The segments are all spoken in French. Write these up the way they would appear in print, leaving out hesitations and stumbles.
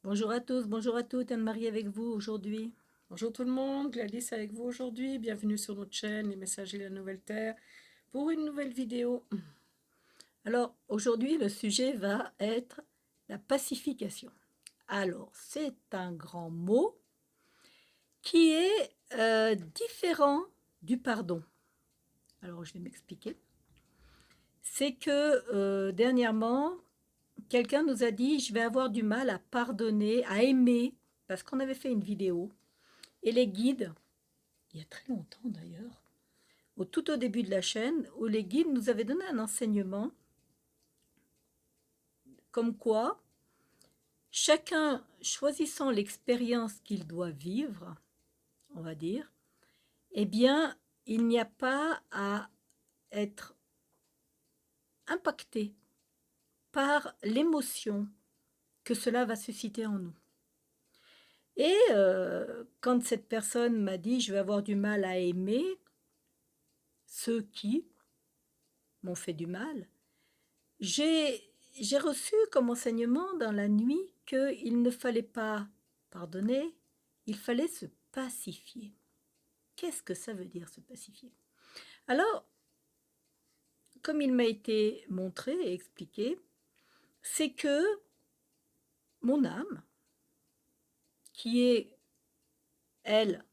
Bonjour à tous, bonjour à toutes, Anne-Marie avec vous aujourd'hui. Bonjour tout le monde, Gladys avec vous aujourd'hui. Bienvenue sur notre chaîne Les Messagers de la Nouvelle Terre pour une nouvelle vidéo. Alors aujourd'hui le sujet va être la pacification. Alors c'est un grand mot qui est différent du pardon. Alors je vais m'expliquer. C'est que dernièrement quelqu'un nous a dit je vais avoir du mal à pardonner, à aimer, parce qu'on avait fait une vidéo et les guides, il y a très longtemps d'ailleurs, tout au début de la chaîne, où les guides nous avaient donné un enseignement comme quoi, chacun choisissant l'expérience qu'il doit vivre, on va dire, eh bien, il n'y a pas à être impacté par l'émotion que cela va susciter en nous. Et quand cette personne m'a dit je vais avoir du mal à aimer ceux qui m'ont fait du mal, j'ai reçu comme enseignement dans la nuit qu'il ne fallait pas pardonner, il fallait se pacifier. Qu'est-ce que ça veut dire se pacifier? Alors, comme il m'a été montré et expliqué, c'est que mon âme, qui est, elle,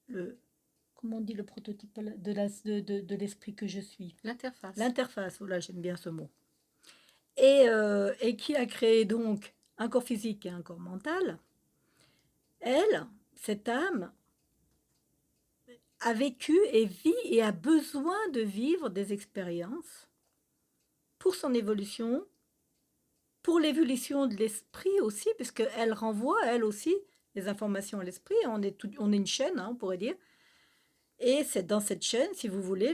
le, comment on dit le prototype de l'esprit que je suis, L'interface. l'interface, voilà, j'aime bien ce mot, et qui a créé donc un corps physique et un corps mental, elle, cette âme, a vécu et vit et a besoin de vivre des expériences pour son évolution, pour l'évolution de l'esprit aussi, puisqu'elle renvoie, elle aussi, les informations à l'esprit. On est une chaîne, hein, on pourrait dire. Et c'est dans cette chaîne, si vous voulez,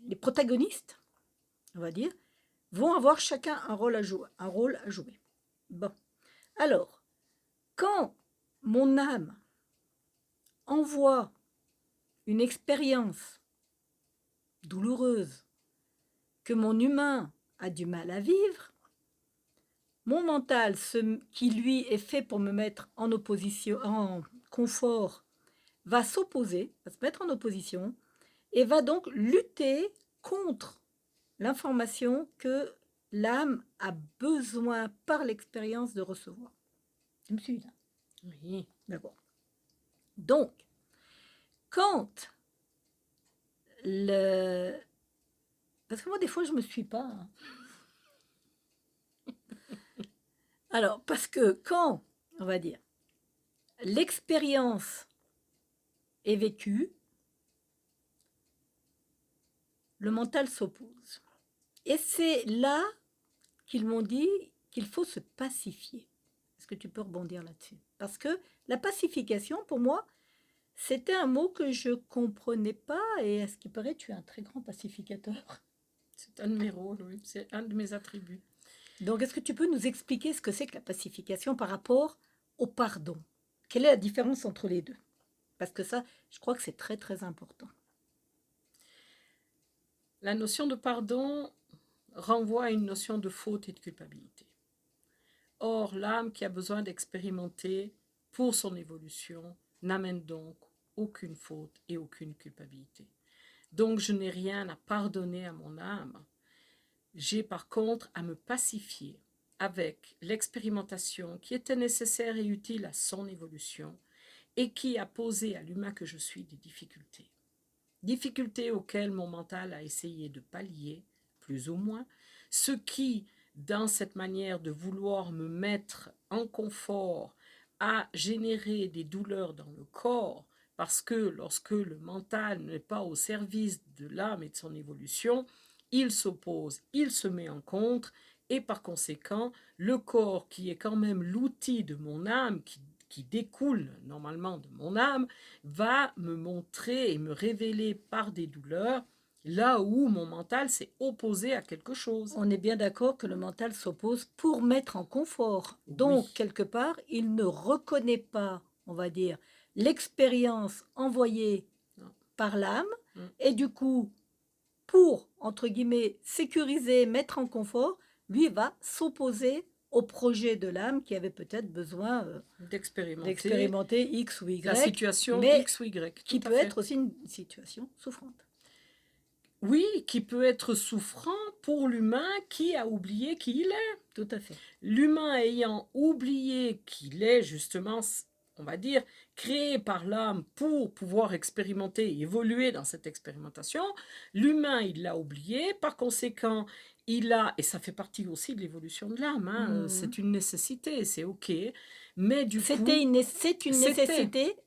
les protagonistes, on va dire, vont avoir chacun un rôle à jouer. Un rôle à jouer. Bon. Alors, quand mon âme envoie une expérience douloureuse que mon humain a du mal à vivre, mon mental, qui lui est fait pour me mettre en opposition, en confort, va s'opposer, va se mettre en opposition et va donc lutter contre l'information que l'âme a besoin par l'expérience de recevoir. Tu me suis là? Oui. D'accord. Donc, quand le... Parce que moi, des fois, je ne me suis pas. Hein. Alors, parce que quand, on va dire, l'expérience est vécue, le mental s'oppose. Et c'est là qu'ils m'ont dit qu'il faut se pacifier. Est-ce que tu peux rebondir là-dessus? Parce que la pacification, pour moi, c'était un mot que je ne comprenais pas et à ce qui paraît, tu es un très grand pacificateur. C'est un de mes rôles, oui. C'est un de mes attributs. Donc, est-ce que tu peux nous expliquer ce que c'est que la pacification par rapport au pardon? Quelle est la différence entre les deux? Parce que ça, je crois que c'est très très important. La notion de pardon renvoie à une notion de faute et de culpabilité. Or, l'âme qui a besoin d'expérimenter pour son évolution n'amène donc aucune faute et aucune culpabilité. Donc, je n'ai rien à pardonner à mon âme. J'ai par contre à me pacifier avec l'expérimentation qui était nécessaire et utile à son évolution et qui a posé à l'humain que je suis des difficultés. Difficultés auxquelles mon mental a essayé de pallier, plus ou moins, ce qui, dans cette manière de vouloir me mettre en confort, a généré des douleurs dans le corps, parce que lorsque le mental n'est pas au service de l'âme et de son évolution, il s'oppose, il se met en contre, et par conséquent, le corps, qui est quand même l'outil de mon âme, qui découle normalement de mon âme, va me montrer et me révéler par des douleurs là où mon mental s'est opposé à quelque chose. On est bien d'accord que le mental s'oppose pour mettre en confort. Donc, Oui. quelque part, il ne reconnaît pas, on va dire, l'expérience envoyée Non. par l'âme. Mm. Et du coup, pour, entre guillemets, sécuriser, mettre en confort, lui va s'opposer au projet de l'âme qui avait peut-être besoin D'expérimenter d'expérimenter X ou la Y, situation mais X ou Y, qui tout à peut fait. être aussi une situation souffrante. Oui, qui peut être souffrant pour l'humain qui a oublié qui il est. Tout à fait. L'humain ayant oublié qu'il est justement, on va dire, créé par l'âme pour pouvoir expérimenter et évoluer dans cette expérimentation, l'humain, il l'a oublié, par conséquent, il a, et ça fait partie aussi de l'évolution de l'âme, Mhm. c'est une nécessité, c'est ok, mais du coup, C'est une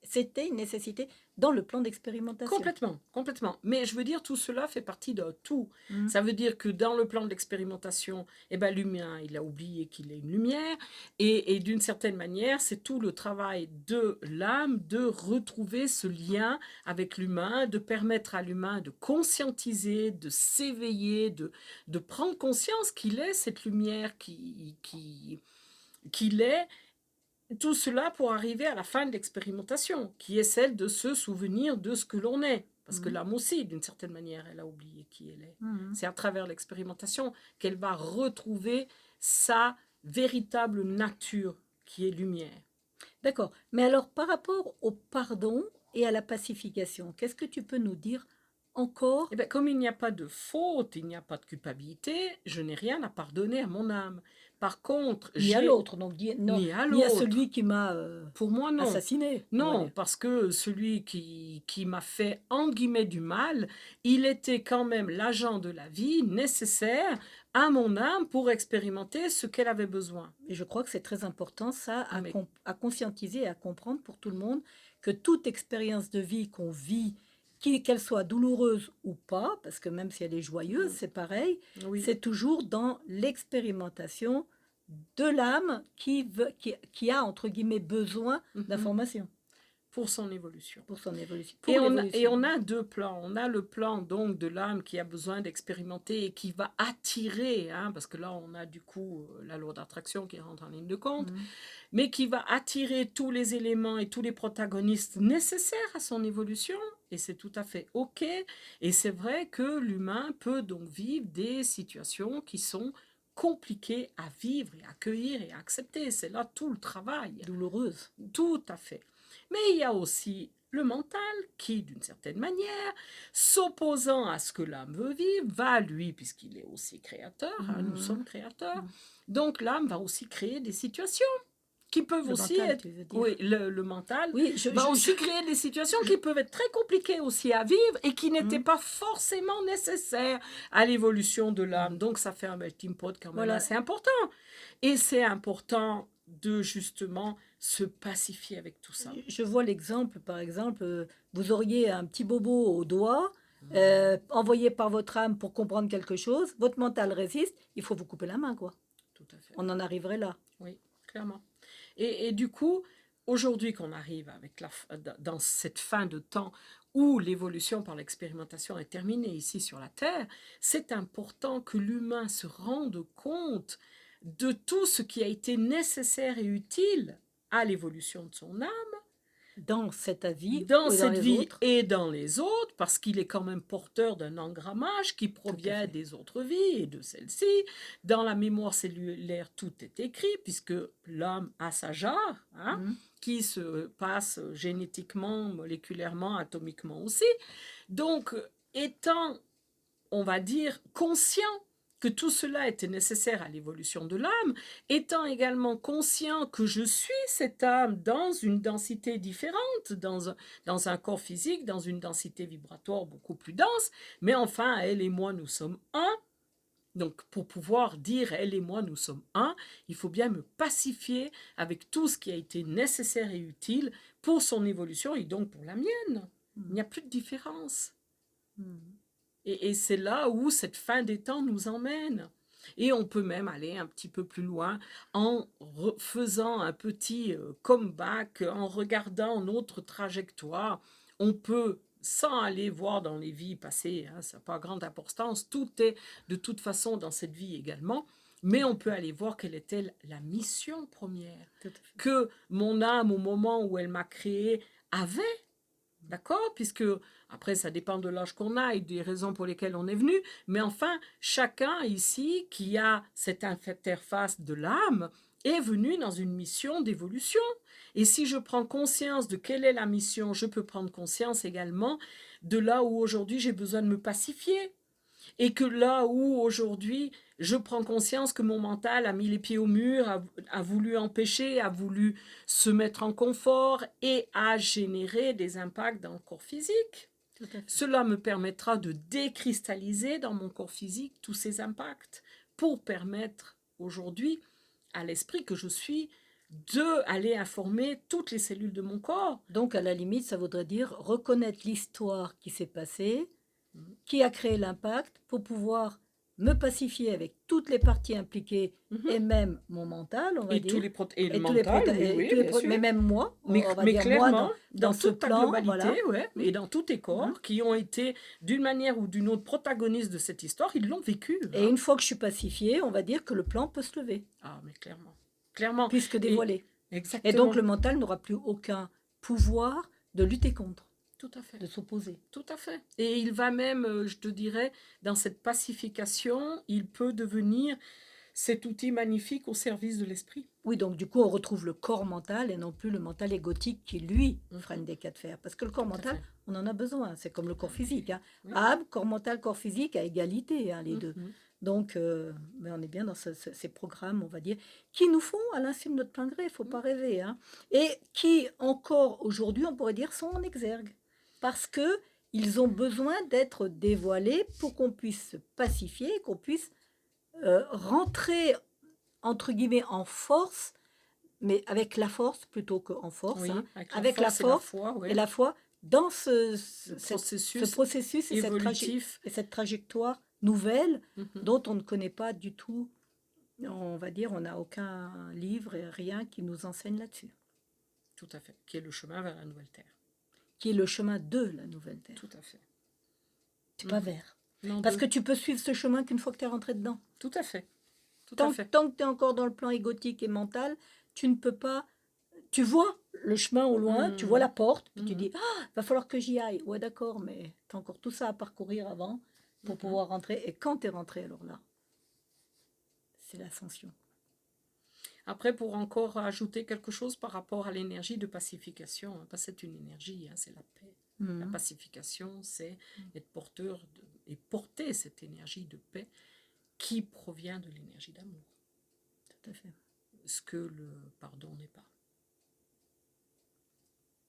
c'était nécessité dans le plan d'expérimentation. complètement, complètement. Mais je veux dire, tout cela fait partie d'un tout. Mhm. Ça veut dire que dans le plan de l'expérimentation, eh ben, l'humain, il a oublié qu'il est une lumière. Et d'une certaine manière, c'est tout le travail de l'âme de retrouver ce lien avec l'humain, de permettre à l'humain de conscientiser, de s'éveiller, de prendre conscience qu'il est cette lumière qu'il est. Tout cela pour arriver à la fin de l'expérimentation, qui est celle de se souvenir de ce que l'on est. Parce que Mhm. l'âme aussi, d'une certaine manière, elle a oublié qui elle est. Mhm. C'est à travers l'expérimentation qu'elle va retrouver sa véritable nature, qui est lumière. D'accord. Mais alors, par rapport au pardon et à la pacification, qu'est-ce que tu peux nous dire encore? Et bien, comme il n'y a pas de faute, il n'y a pas de culpabilité, je n'ai rien à pardonner à mon âme. Par contre, Ni à j'ai l'autre, donc non, ni à ni à l'autre. celui qui m'a Pour moi, non. assassiné. on va Non, dire. parce que celui qui m'a fait, entre guillemets, du mal, il était quand même l'agent de la vie nécessaire à mon âme pour expérimenter ce qu'elle avait besoin. Et je crois que c'est très important, ça, Mais à conscientiser et à comprendre pour tout le monde que toute expérience de vie qu'on vit, qu'elle soit douloureuse ou pas, parce que même si elle est joyeuse, c'est pareil, oui, c'est toujours dans l'expérimentation de l'âme qui a, entre guillemets, besoin d'informations pour son évolution. pour son évolution. Et on a deux plans. On a le plan donc de l'âme qui a besoin d'expérimenter et qui va attirer, parce que là on a du coup la loi d'attraction qui rentre en ligne de compte, mais qui va attirer tous les éléments et tous les protagonistes nécessaires à son évolution. Et c'est tout à fait ok. Et c'est vrai que l'humain peut donc vivre des situations qui sont compliquées à vivre et accueillir et accepter. C'est là tout le travail. douloureuse. Tout à fait. Mais il y a aussi le mental qui, d'une certaine manière, s'opposant à ce que l'âme veut vivre, va lui, puisqu'il est aussi créateur, nous sommes créateurs, donc l'âme va aussi créer des situations qui peuvent Le aussi mental, être... tu veux dire. Oui, le mental Oui, va aussi créer des situations qui peuvent être très compliquées aussi à vivre et qui n'étaient pas forcément nécessaires à l'évolution de l'âme. Donc ça fait un melting pot quand même Voilà. assez important. Et c'est important de justement se pacifier avec tout ça. Je vois l'exemple, par exemple, vous auriez un petit bobo au doigt, envoyé par votre âme pour comprendre quelque chose, votre mental résiste, il faut vous couper la main, quoi. Tout à fait. On en arriverait là. Oui, clairement. Et du coup, aujourd'hui qu'on arrive avec dans cette fin de temps où l'évolution par l'expérimentation est terminée ici sur la Terre, c'est important que l'humain se rende compte de tout ce qui a été nécessaire et utile à l'évolution de son âme, Dans cet avis, dans ou cette dans les vie autres. et dans les autres, parce qu'il est quand même porteur d'un engrammage qui provient fait. des autres vies et de celle-ci. Dans la mémoire cellulaire, tout est écrit, puisque l'homme a sa jarre, qui se passe génétiquement, moléculairement, atomiquement aussi. Donc, étant, on va dire, conscient que tout cela était nécessaire à l'évolution de l'âme, étant également conscient que je suis cette âme dans une densité différente, dans un corps physique, dans une densité vibratoire beaucoup plus dense, mais enfin, elle et moi, nous sommes un. Donc, pour pouvoir dire elle et moi, nous sommes un, il faut bien me pacifier avec tout ce qui a été nécessaire et utile pour son évolution et donc pour la mienne. Il n'y a plus de différence. Et c'est là où cette fin des temps nous emmène. Et on peut même aller un petit peu plus loin en faisant un petit comeback, en regardant notre trajectoire. On peut, sans aller voir dans les vies passées, ça n'a pas grande importance, tout est de toute façon dans cette vie également, mais on peut aller voir quelle était la mission première que mon âme, au moment où elle m'a créé, avait. D'accord? Puisque, après, ça dépend de l'âge qu'on a et des raisons pour lesquelles on est venu. Mais enfin, chacun ici qui a cette interface de l'âme est venu dans une mission d'évolution. Et si je prends conscience de quelle est la mission, je peux prendre conscience également de là où aujourd'hui j'ai besoin de me pacifier. Et que là où aujourd'hui je prends conscience que mon mental a mis les pieds au mur, a voulu empêcher, a voulu se mettre en confort et a généré des impacts dans le corps physique. Tout à fait. Cela me permettra de décristalliser dans mon corps physique tous ces impacts pour permettre aujourd'hui à l'esprit que je suis de aller informer toutes les cellules de mon corps. Donc, à la limite, ça voudrait dire reconnaître l'histoire qui s'est passée, Mhm. qui a créé l'impact, pour pouvoir me pacifier avec toutes les parties impliquées Mhm. et même mon mental, on va Et dire. tous les et le Et tous les mental, proté- oui, et oui, tous les bien pro- sûr. mais même moi, Mais, on va mais dire moi clairement, dans ce toute ta plan, globalité, voilà. ouais, et dans tous tes corps qui ont été d'une manière ou d'une autre protagonistes de cette histoire, ils l'ont vécu. Et Hein. une fois que je suis pacifiée, on va dire que le plan peut se lever, Ah, mais clairement. Clairement. puisque Et dévoilé. exactement. Et donc le mental n'aura plus aucun pouvoir de lutter contre, Tout à fait. de s'opposer. Tout à fait. Et il va même, je te dirais, dans cette pacification, il peut devenir cet outil magnifique au service de l'esprit. Oui, donc du coup, on retrouve le corps mental et non plus le mental égotique qui, lui, Mhm. freine des cas de fer. Parce que le corps Tout à mental, fait. on en a besoin. C'est comme le corps physique. Hein. Oui. Âme, corps mental, corps physique à égalité, hein, les deux. Mhm. Donc, mais on est bien dans ces programmes, on va dire, qui nous font à l'insu de notre plein gré, il ne faut pas rêver. Hein. Et qui, encore aujourd'hui, on pourrait dire, sont en exergue. Parce que ils ont besoin d'être dévoilés pour qu'on puisse se pacifier, qu'on puisse rentrer, entre guillemets, en force, mais avec la force plutôt qu'en force, Oui, hein, avec la force force ouais. et la foi dans Le ce processus processus et évolutif. cette trajectoire nouvelle Mhm. dont on ne connaît pas du tout, on va dire, on n'a aucun livre et rien qui nous enseigne là-dessus, Tout à fait. Qui est le chemin vers la nouvelle terre. qui est le chemin de la nouvelle terre. Tout à fait. C'est pas vers. Non, Parce que tu peux suivre ce chemin qu'une fois que tu es rentré dedans. Tout à fait. Tout Tant, à fait. tant que tu es encore dans le plan égotique et mental, tu ne peux pas. Tu vois le chemin au loin, tu vois la porte, puis tu dis ah, va falloir que j'y aille. Ouais, d'accord, mais tu as encore tout ça à parcourir avant pour pouvoir rentrer. Et quand tu es rentré, alors là, c'est l'ascension. Après, pour encore ajouter quelque chose par rapport à l'énergie de pacification, hein, parce que c'est une énergie, hein, c'est la paix. La pacification, c'est être porteur et porter cette énergie de paix qui provient de l'énergie d'amour. Tout à fait. Ce que le pardon n'est pas.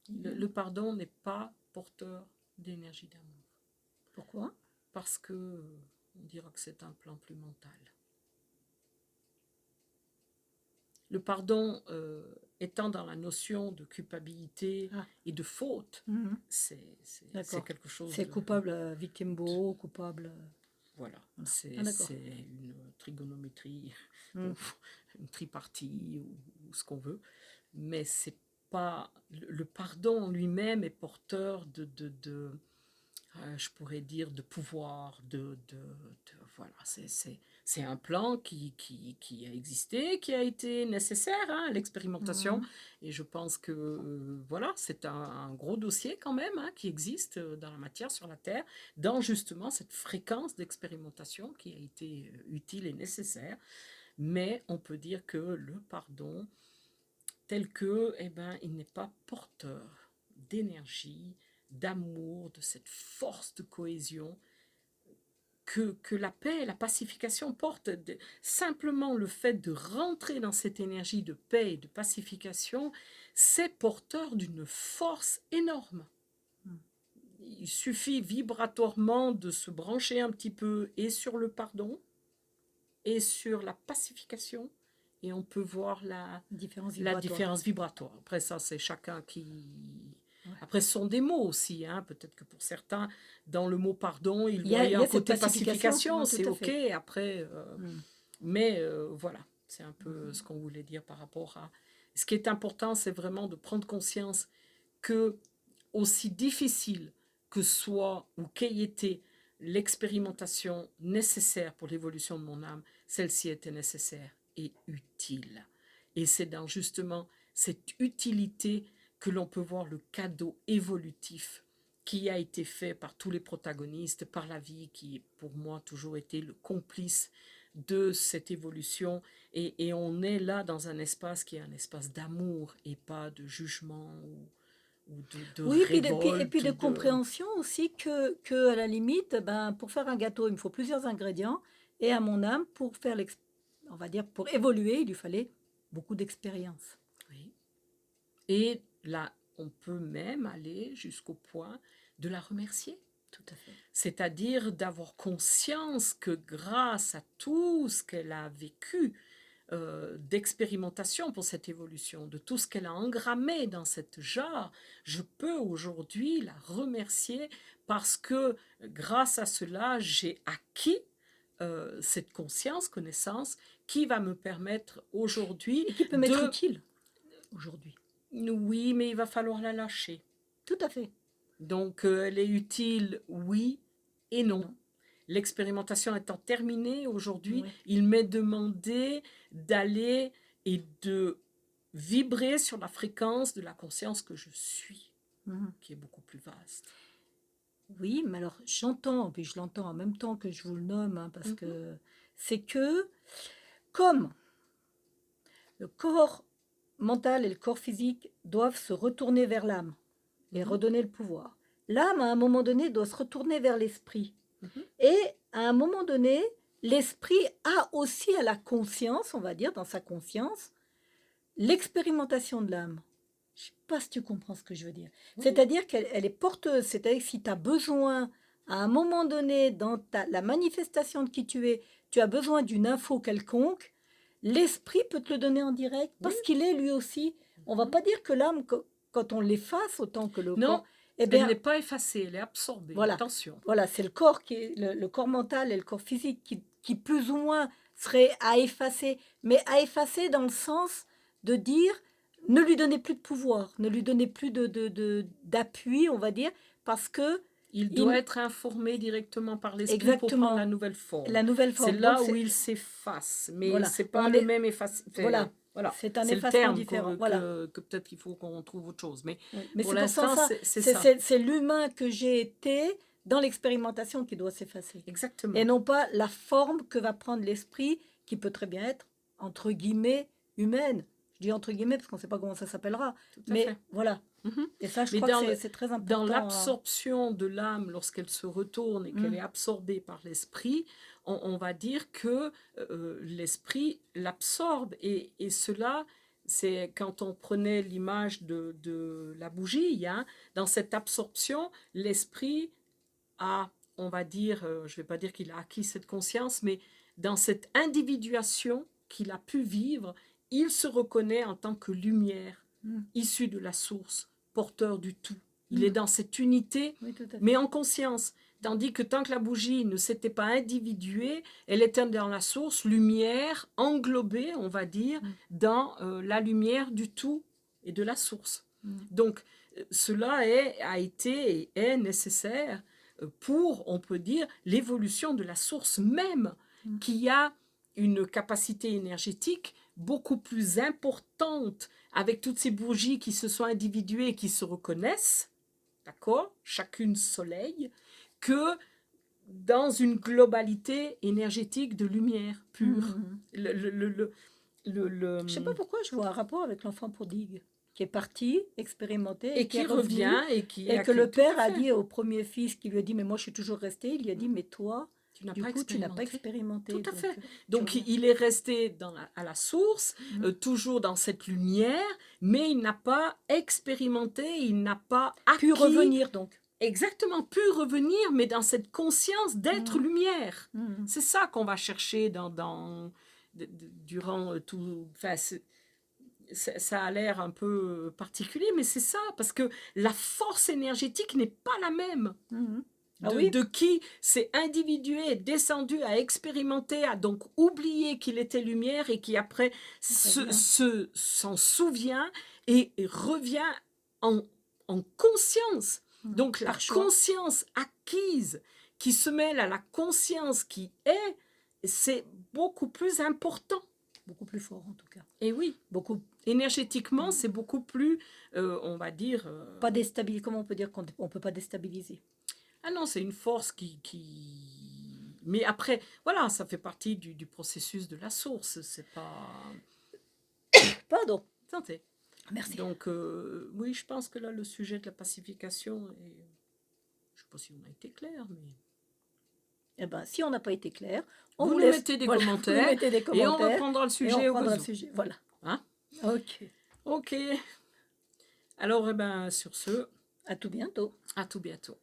Le pardon n'est pas porteur d'énergie d'amour. Pourquoi? Parce que on dira que c'est un plan plus mental. Le pardon étant dans la notion de culpabilité et de faute, c'est quelque chose. C'est coupable, victime beau, coupable. Voilà, c'est une trigonométrie, une tripartie ou ce qu'on veut, mais c'est pas le pardon en lui-même est porteur de je pourrais dire de pouvoir, voilà, c'est un plan qui a existé, qui a été nécessaire hein, à l'expérimentation, et je pense que voilà, c'est un gros dossier quand même hein, qui existe dans la matière sur la Terre, dans justement cette fréquence d'expérimentation qui a été utile et nécessaire, mais on peut dire que le pardon, tel que, eh ben, il n'est pas porteur d'énergie, d'amour, de cette force de cohésion que la paix et la pacification portent. Simplement le fait de rentrer dans cette énergie de paix et de pacification, c'est porteur d'une force énorme. Il suffit vibratoirement de se brancher un petit peu et sur le pardon et sur la pacification, et on peut voir la différence vibratoire. Après ça, c'est chacun qui... Après, ce sont des mots aussi. Hein. Peut-être que pour certains, dans le mot pardon, il y a un côté pacification. C'est OK. Après, mais voilà, c'est un peu ce qu'on voulait dire par rapport à... Ce qui est important, c'est vraiment de prendre conscience que, aussi difficile que soit ou qu'ait été l'expérimentation nécessaire pour l'évolution de mon âme, celle-ci était nécessaire et utile. Et c'est dans justement cette utilité que l'on peut voir le cadeau évolutif qui a été fait par tous les protagonistes, par la vie qui, pour moi, toujours été le complice de cette évolution. Et on est là dans un espace qui est un espace d'amour et pas de jugement ou de Oui, et puis révolte. de compréhension aussi que à la limite, ben, pour faire un gâteau, il me faut plusieurs ingrédients. Et à mon âme, pour faire on va dire, pour évoluer, il lui fallait beaucoup d'expérience. Oui. Et là, on peut même aller jusqu'au point de la remercier. Tout à fait. C'est-à-dire d'avoir conscience que grâce à tout ce qu'elle a vécu d'expérimentation pour cette évolution, de tout ce qu'elle a engrammé dans cette jarre, je peux aujourd'hui la remercier parce que grâce à cela, j'ai acquis cette conscience, connaissance, qui va me permettre aujourd'hui Et qui peut m'être de... utile aujourd'hui. Oui, mais il va falloir la lâcher. Tout à fait. Donc, elle est utile, oui et non. Non. L'expérimentation étant terminée aujourd'hui, Oui. il m'est demandé d'aller et de vibrer sur la fréquence de la conscience que je suis, Mhm. qui est beaucoup plus vaste. Oui, mais alors j'entends, puis je l'entends en même temps que je vous le nomme, hein, parce que c'est que comme le corps mental et le corps physique doivent se retourner vers l'âme et redonner le pouvoir, l'âme, à un moment donné, doit se retourner vers l'esprit. Et à un moment donné, l'esprit a aussi à la conscience, on va dire, dans sa conscience, l'expérimentation de l'âme. Je ne sais pas si tu comprends ce que je veux dire. Oui. C'est-à-dire qu'elle est porteuse. C'est-à-dire que si tu as besoin, à un moment donné, dans la manifestation de qui tu es, tu as besoin d'une info quelconque, l'esprit peut te le donner en direct parce Oui. qu'il est lui aussi. On ne va pas dire que l'âme, quand on l'efface autant que le Non, corps, eh elle bien, n'est pas effacée, elle est absorbée. voilà. Attention. Voilà, c'est le corps qui est le corps mental et le corps physique qui plus ou moins serait à effacer, mais à effacer dans le sens de dire ne lui donnez plus de pouvoir, ne lui donnez plus d'appui, on va dire, parce que Il doit être informé directement par l'esprit pour prendre exactement la nouvelle forme. la nouvelle C'est forme. là Donc, où il s'efface, mais voilà, c'est pas on le est même efface. voilà, Voilà, c'est un c'est le effacement terme différent. que, Voilà. que peut-être qu'il faut qu'on trouve autre chose. Mais Oui. Mais pour c'est pour ça, l'instant, ça c'est ça. c'est l'humain que j'ai été dans l'expérimentation qui doit s'effacer. Exactement. Et non pas la forme que va prendre l'esprit, qui peut très bien être, entre guillemets, humaine. Je dis entre guillemets parce qu'on ne sait pas comment ça s'appellera. Tout à Mais fait. voilà. Mhm. Et ça, je Mais crois dans que le- c'est très Dans important. l'absorption de l'âme, lorsqu'elle se retourne et qu'elle est absorbée par l'esprit, on va dire que l'esprit l'absorbe. Et cela, c'est quand on prenait l'image de la bougie, hein, dans cette absorption, l'esprit a, on va dire, je ne vais pas dire qu'il a acquis cette conscience, mais dans cette individuation qu'il a pu vivre, il se reconnaît en tant que lumière issue de la source, porteur du tout. Il est dans cette unité, Oui, tout à fait. mais en conscience. Tandis que tant que la bougie ne s'était pas individuée, elle était dans la source, lumière, englobée, on va dire, dans la lumière du tout et de la source. Donc, cela a été et est nécessaire pour, on peut dire, l'évolution de la source même, qui a une capacité énergétique beaucoup plus importante avec toutes ces bougies qui se sont individuées et qui se reconnaissent, d'accord, chacune soleil, que dans une globalité énergétique de lumière pure. Je ne sais pas pourquoi je vois un rapport avec l'enfant prodigue qui est parti expérimenter et qui est qui revenu, revient et qui et a que le tout à père a fait. dit au premier fils qui lui a dit mais moi je suis toujours resté, il lui a dit mais toi Tu n'as du pas coup tu n'as pas expérimenté. expérimenté. Tout à fait. tu Donc reviens. il est resté à la source, toujours dans cette lumière, mais il n'a pas expérimenté, il n'a pas acquis. Pu revenir donc. Exactement, pu revenir, mais dans cette conscience d'être lumière. C'est ça qu'on va chercher durant tout... Enfin, ça a l'air un peu particulier, mais c'est ça, parce que la force énergétique n'est pas la même. Ah oui. De qui s'est individué, descendu, a expérimenté, a donc oublié qu'il était lumière et qui après s'en souvient et revient en conscience. Donc la conscience acquise qui se mêle à la conscience qui est, c'est beaucoup plus important. beaucoup plus fort en tout cas. Et oui, Beaucoup, énergétiquement, c'est beaucoup plus, on va dire... pas déstabilisé, comment on peut dire qu'on ne peut pas déstabiliser? Ah non, c'est une force Mais après, voilà, ça fait partie du processus de la source, c'est pas... Pardon, Santé. merci. Donc, oui, je pense que là, le sujet de la pacification, je ne sais pas si on a été clair, mais... Eh ben, si on n'a pas été clair, on Vous vous nous laisse, mettez des voilà, vous nous commentaires mettez des et on commentaires reprendra le et on sujet au reprendra le besoin. sujet. Voilà. Hein? Ok. Ok. Alors, eh ben, sur ce, À tout bientôt. à tout bientôt.